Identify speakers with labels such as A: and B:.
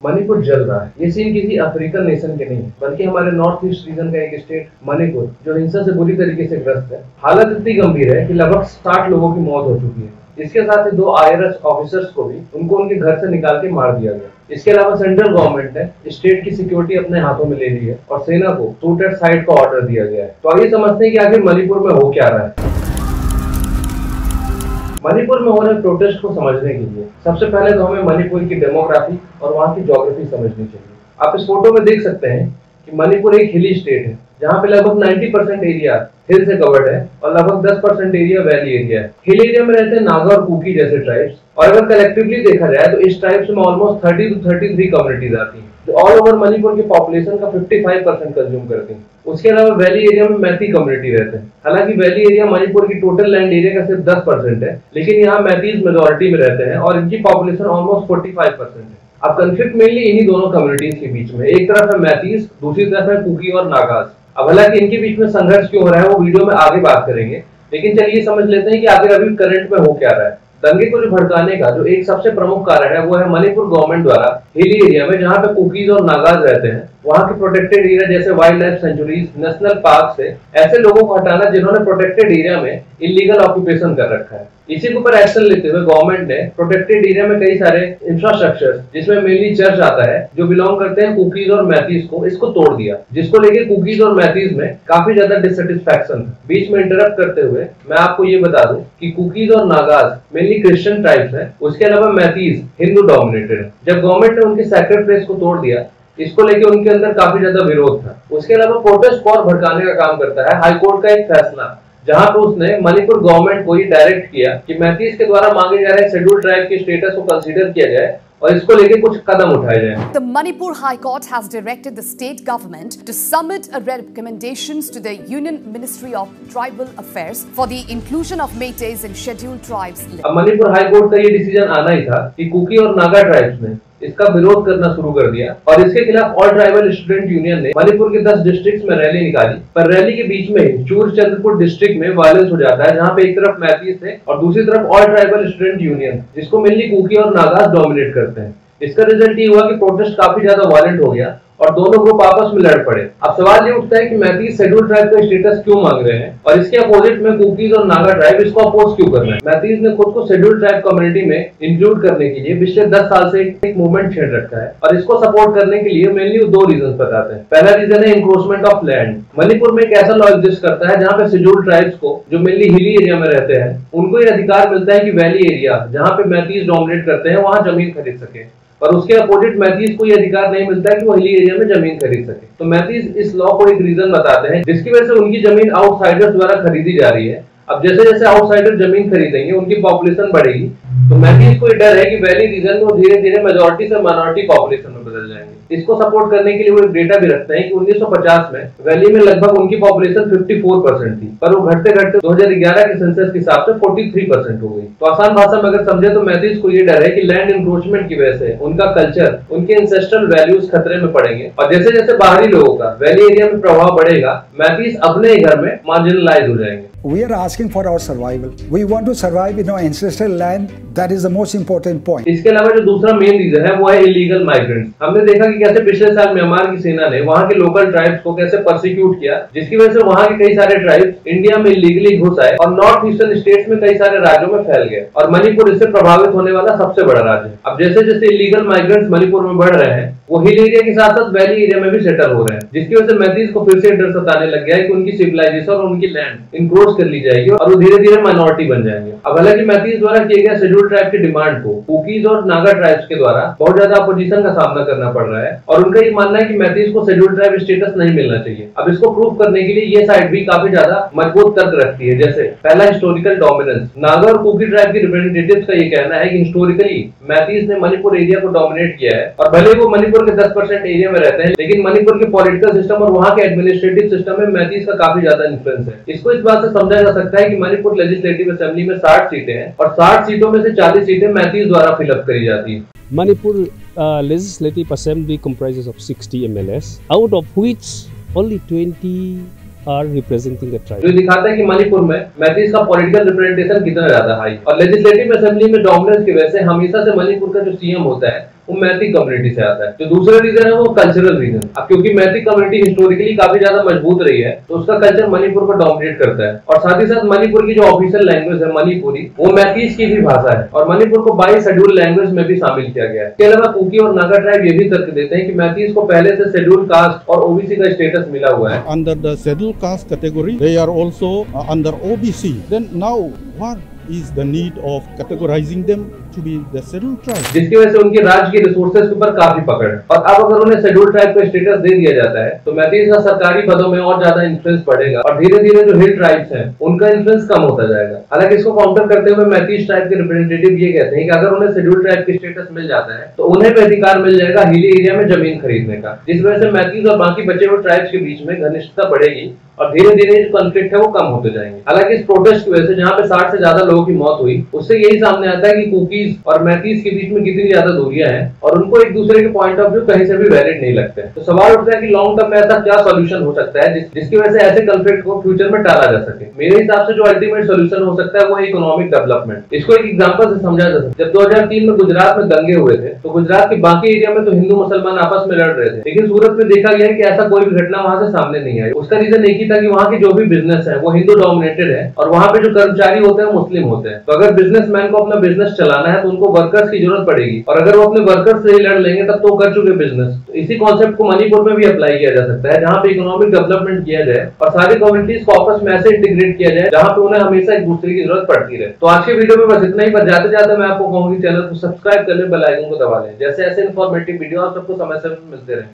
A: मणिपुर जल रहा है। ये सीन किसी अफ्रीकन नेशन के नहीं है, बल्कि हमारे नॉर्थ ईस्ट रीजन का एक स्टेट मणिपुर, जो हिंसा से बुरी तरीके से ग्रस्त है। हालत इतनी गंभीर है कि लगभग 60 लोगों की मौत हो चुकी है। इसके साथ ही 2 IRS ऑफिसर्स को भी उनके घर से निकाल के मार दिया गया। इसके अलावा सेंट्रल गवर्नमेंट ने स्टेट की सिक्योरिटी अपने हाथों में ले ली है और सेना को शूट एट साइट का ऑर्डर दिया गया है। तो आइए समझते हैं कि आखिर मणिपुर में हो क्या रहा है। मणिपुर में हो रहे प्रोटेस्ट को समझने के लिए सबसे पहले तो हमें मणिपुर की डेमोग्राफी और वहाँ की ज्योग्राफी समझनी चाहिए। आप इस फोटो में देख सकते हैं कि मणिपुर एक हिली स्टेट है, जहाँ पे लगभग 90% एरिया हिल से कवर्ड है और लगभग 10% एरिया वैली एरिया है। हिल एरिया में रहते हैं नागा और कुकी जैसे ट्राइब्स, और अगर कलेक्टिवली देखा जाए तो इस ट्राइब्स में ऑलमोस्ट 30 to 33 कम्युनिटीज आती हैं, जो ऑल ओवर मणिपुर की पॉपुलेशन का 55% कंज्यूम करती हैं। उसके अलावा वैली एरिया में मैती कम्युनिटी रहते हैं। हालांकि वैली एरिया मणिपुर की टोटल लैंड एरिया का सिर्फ 10% है, लेकिन यहाँ मैतीज मेजोरिटी में रहते हैं और इनकी पॉपुलेशन ऑलमोस्ट 45% है। अब कंफ्लिक्ट मेनली इन्हीं दोनों कम्युनिटीज के बीच में, एक तरफ है मैतीज, दूसरी तरफ है कुकी और नागाज। अब हालांकि इनके बीच में संघर्ष क्यों हो रहा है वो वीडियो में आगे बात करेंगे, लेकिन चलिए समझ लेते हैं कि आखिर अभी करंट में हो क्या रहा है। दंगे को जो भड़काने का जो एक सबसे प्रमुख कारण है वो है मणिपुर गवर्नमेंट द्वारा हिली एरिया में, जहाँ पे कुकीज और नागाज रहते हैं, वहाँ के प्रोटेक्टेड एरिया जैसे wild life sanctuaries, national park से ऐसे लोगों को हटाना जिन्होंने प्रोटेक्टेड एरिया में इलीगल ऑक्यूपेशन कर रखा है। इसी के ऊपर एक्शन लेते हुए गवर्नमेंट ने प्रोटेक्टेड एरिया में कई सारे इंफ्रास्ट्रक्चर, जिसमें मेनली चर्च आता है, जो बिलोंग करते हैं कुकीज और मैतीज को, इसको तोड़ दिया, जिसको लेके कुकीज और मैतीज में काफी ज्यादा डिससेटिस्फैक्शन था। बीच में इंटरप्ट करते हुए मैं आपको ये बता दूं कि कुकीज और नागाज मेनली क्रिश्चियन ट्राइब्स हैं, उसके अलावा मैतीज हिंदू डोमिनेटेड है। जब गवर्नमेंट ने उनके सैक्रेड प्लेस को तोड़ दिया, इसको लेके उनके अंदर काफी ज्यादा विरोध था। उसके अलावा प्रोटेस्ट को और भड़काने का काम करता है हाईकोर्ट का एक फैसला, जहां पर उसने मणिपुर गवर्नमेंट को ये डायरेक्ट किया कि मैतीज के द्वारा मांगे जा रहे शेड्यूल्ड ट्राइब के स्टेटस को कंसीडर किया जाए और इसको लेके कुछ कदम उठाए जाएं।
B: The Manipur High Court has directed the state government to submit recommendations to the Union Ministry of Tribal Affairs for the inclusion of Meiteis in scheduled tribes.
A: अब मणिपुर हाई कोर्ट का ये डिसीजन आना ही था कि कुकी और Naga tribes ने इसका विरोध करना शुरू कर दिया और इसके खिलाफ ऑल ट्राइबल स्टूडेंट यूनियन ने मणिपुर के 10 डिस्ट्रिक्ट्स में रैली निकाली। पर रैली के बीच में चूरचंद्रपुर डिस्ट्रिक्ट में वायलेंस हो जाता है, जहां पे एक तरफ मैतीज थे और दूसरी तरफ ऑल ट्राइबल स्टूडेंट यूनियन, जिसको मेनली कुकी और नागाज डोमिनेट करते हैं। इसका रिजल्ट ये हुआ कि प्रोटेस्ट काफी ज्यादा वायलेंट हो गया और दोनों ग्रुप आपस में लड़ पड़े। अब सवाल ये उठता है कि मैतीज शेड्यूल्ड ट्राइब का स्टेटस क्यों मांग रहे हैं और इसके अपोजिट में कुकीज और नागा ट्राइब इसको अपोज क्यों कर रहे हैं। मैतीज ने खुद को शेड्यूल्ड ट्राइब कम्युनिटी में इंक्लूड करने के लिए पिछले 10 साल से एक मूवमेंट छेड़ रखा है और इसको सपोर्ट करने के लिए मेनली 2 रीजन बताते हैं। पहला रीजन है इंक्रोचमेंट ऑफ लैंड। मणिपुर में एक ऐसा लॉ एग्जिस्ट करता है जहाँ पे शेड्यूल्ड ट्राइब्स को, जो मेनली हिली एरिया में रहते हैं, उनको ये अधिकार मिलता है कि वैली एरिया जहाँ पे मैतीज डोमिनेट करते हैं वहाँ जमीन खरीद सके, पर उसके अपोजिट मैतीज को ये अधिकार नहीं मिलता है कि वो हिली एरिया में जमीन खरीद सके। तो मैतीज इस लॉ को एक रीजन बताते हैं जिसकी वजह से उनकी जमीन आउटसाइडर्स द्वारा खरीदी जा रही है। अब जैसे जैसे आउटसाइडर जमीन खरीदेंगे उनकी पॉपुलेशन बढ़ेगी, तो मैतीज को डर है कि वैली रीजन में धीरे धीरे मेजोरिटी से माइनॉरिटी पॉपुलेशन में बदल जाएंगे। इसको सपोर्ट करने के लिए वो एक डेटा भी रखते हैं कि 1950 में वैली में लगभग उनकी पॉपुलेशन 54% थी, पर वो घटते घटते 2011 के सेंसस के हिसाब से 43% हो गई। तो आसान भाषा में अगर समझे तो मैतीज को ये डर है कि लैंड इंक्रोचमेंट की वजह से उनका कल्चर, उनके एंसेस्ट्रल वैल्यूज खतरे में पड़ेंगे और जैसे जैसे बाहरी लोगों का वैली एरिया में प्रभाव बढ़ेगा, मैतीज अपने ही घर में मार्जिनलाइज हो जाएंगे।
C: We are asking for our survival. We want to survive in our ancestral land. That is the most important point.
A: इसके अलावा जो दूसरा मेन रीजन है वो है इलीगल माइग्रेंट्स। हमने देखा कि कैसे पिछले साल म्यांमार की सेना ने वहाँ के लोकल ट्राइब्स को कैसे परसिक्यूट किया, जिसकी वजह से वहाँ के कई सारे ट्राइब्स इंडिया में इलीगली घुस आए और नॉर्थ ईस्टर्न स्टेट्स में कई सारे राज्यों में फैल गए और मणिपुर इससे प्रभावित होने वाला सबसे बड़ा राज्य है। अब जैसे जैसे इलीगल माइग्रेंट्स मणिपुर में बढ़ रहे हैं, वो हिल एरिया के साथ साथ वैली एरिया में भी सेटल हो रहे हैं, जिसकी वजह से मैतीज को फिर से डर सताने लग गया है कि उनकी सिविलाइजेशन और उनकी लैंड इंक्रोच कर ली जाएगी और वो धीरे धीरे माइनॉरिटी बन जाएंगे। अब हालांकि मैतीज द्वारा किए गए शेड्यूल्ड ट्राइब की डिमांड को कुकीज और नागा ट्राइब्स के द्वारा बहुत ज्यादा अपोजिशन का सामना करना पड़ रहा है और उनका ये मानना है कि मैतीज को शेड्यूल्ड ट्राइब स्टेटस नहीं मिलना चाहिए। अब इसको प्रूव करने के लिए ये साइड भी काफी ज्यादा मजबूत तर्क रखती है। जैसे पहला, हिस्टोरिकल डोमिनेंस। नागा और कुकी ट्राइब के रिप्रेजेंटेटिव्स का ये कहना है कि हिस्टोरिकली मैतीज ने मणिपुर एरिया को डोमिनेट किया है और भले वो मणिपुर के 10% एरिया में रहते हैं, लेकिन मणिपुर के पॉलिटिकल सिस्टम और वहाँ के एडमिनिस्ट्रेटिव सिस्टम में मैतीज का काफी ज्यादा इन्फ्लुएंस है। इसको इस बात से समझा जा सकता है कि मणिपुर लेजिस्लेटिव असेंबली में 60 सीटें हैं और 60 सीटों में से 40 सीटें मैतीज द्वारा फिलअप करी जाती है।
D: Manipur Legislative Assembly comprises of 60 MLAs, out of which only 20 are representing the tribe.
A: जो दिखाता है कि मणिपुर में मैतीज का पॉलिटिकल रिप्रेजेंटेशन कितना ज्यादा हाई और लेजिस्लेटिव असेंबली में डोमिनेंस की वजह से हमेशा से मणिपुर का जो सीएम होता है वो मैती कम्युनिटी से आता है। जो दूसरा रीजन है वो कल्चरल रीजन। अब क्योंकि मैती कम्युनिटी हिस्टोरिकली काफी ज्यादा मजबूत रही है तो उसका कल्चर मणिपुर को डोमिनेट करता है, और साथ ही साथ मणिपुर की जो ऑफिशियल लैंग्वेज है मणिपुरी, वो मैतीज की भी भाषा है और मणिपुर को 22 शेड्यूल लैंग्वेज में भी शामिल किया गया है। इसके अलावा कुकी और नागा ट्राइब ये भी तर्क देते हैं कि मैतीज को पहले से शेड्यूल कास्ट और ओबीसी का स्टेटस मिला हुआ है।
E: Under the scheduled caste category, they are also under OBC. Then now what is the need of categorizing them to be the scheduled tribe?
A: जिसकी वजह से उनके राज्य के रिसोर्सेज के ऊपर काफी पकड़ है, और अब अगर उन्हें शेड्यूल ट्राइब का स्टेटस दे दिया जाता है तो मैतीज का सरकारी पदों में और ज्यादा इन्फ्लुएंस बढ़ेगा और धीरे धीरे जो हिल ट्राइब्स हैं उनका इन्फ्लुएंस कम होता जाएगा। हालांकि इसको काउंटर करते हुए मैतीज ट्राइब के रिप्रेजेंटेटिव ये कहते हैं कि अगर उन्हें शेड्यूल ट्राइब की स्टेटस मिल जाता है तो उन्हें भी अधिकार मिल जाएगा हिली एरिया में जमीन खरीदने का, जिस वजह से मैतीज और बाकी बचे हुए ट्राइब्स के बीच में घनिष्ठता बढ़ेगी और धीरे धीरे जो कॉन्फ्लिक्ट है वो कम होते जाएंगे। हालांकि इस प्रोटेस्ट की वजह से जहाँ पे 60 से ज्यादा लोगों की मौत हुई, उससे यही सामने आता है कि कुकीज और मैतीज के बीच में कितनी ज्यादा दूरियां हैं और उनको एक दूसरे के पॉइंट ऑफ व्यू कहीं से भी वैलिड नहीं लगते। तो सवाल उठता है कि लॉन्ग टर्म में ऐसा क्या सोल्यूशन हो सकता है जिसकी वजह से ऐसे कॉन्फ्लिक्ट को फ्यूचर में टाला जा सके। मेरे हिसाब से जो अल्टीमेट सोल्यूशन हो सकता है वो है इकोनॉमिक डेवलपमेंट। इसको एक एग्जांपल से समझा जा सकता है। जब 2003 में गुजरात में दंगे हुए थे तो गुजरात के बाकी एरिया में तो हिंदू मुसलमान आपस में लड़ रहे थे, लेकिन सूरत में देखा गया कि ऐसा कोई भी घटना वहां से सामने नहीं आई। उसका रीजन एक ही था कि वहां की जो भी बिजनेस है वो हिंदू डोमिनेटेड है और वहां पे जो कर्मचारी होते हैं मुस्लिम होते हैं। तो अगर बिजनेसमैन को अपना बिजनेस चलाना है तो उनको वर्कर्स की जरूरत पड़ेगी, और अगर वो अपने वर्कर्स से ही लड़ लेंगे तब तो कर चुके बिजनेस। तो इसी कॉन्सेप्ट को मणिपुर में भी अप्लाई किया जा सकता है, जहां पे इकोनॉमिक डेवलपमेंट किया जाए और सारी कम्युनिटीज को आपस में ऐसे इंटीग्रेट किया जाए जहां पे उन्हें हमेशा एक दूसरे की जरूरत पड़ती रहे। तो आज के वीडियो में बस इतना ही, पर जाते जाते मैं आपको कहूंगी चैनल को सब्सक्राइब कर ले, बेल आइकन को दबा लें, जैसे ऐसे इन्फॉर्मेटिव वीडियो आप सबको समय से मिलते रहे।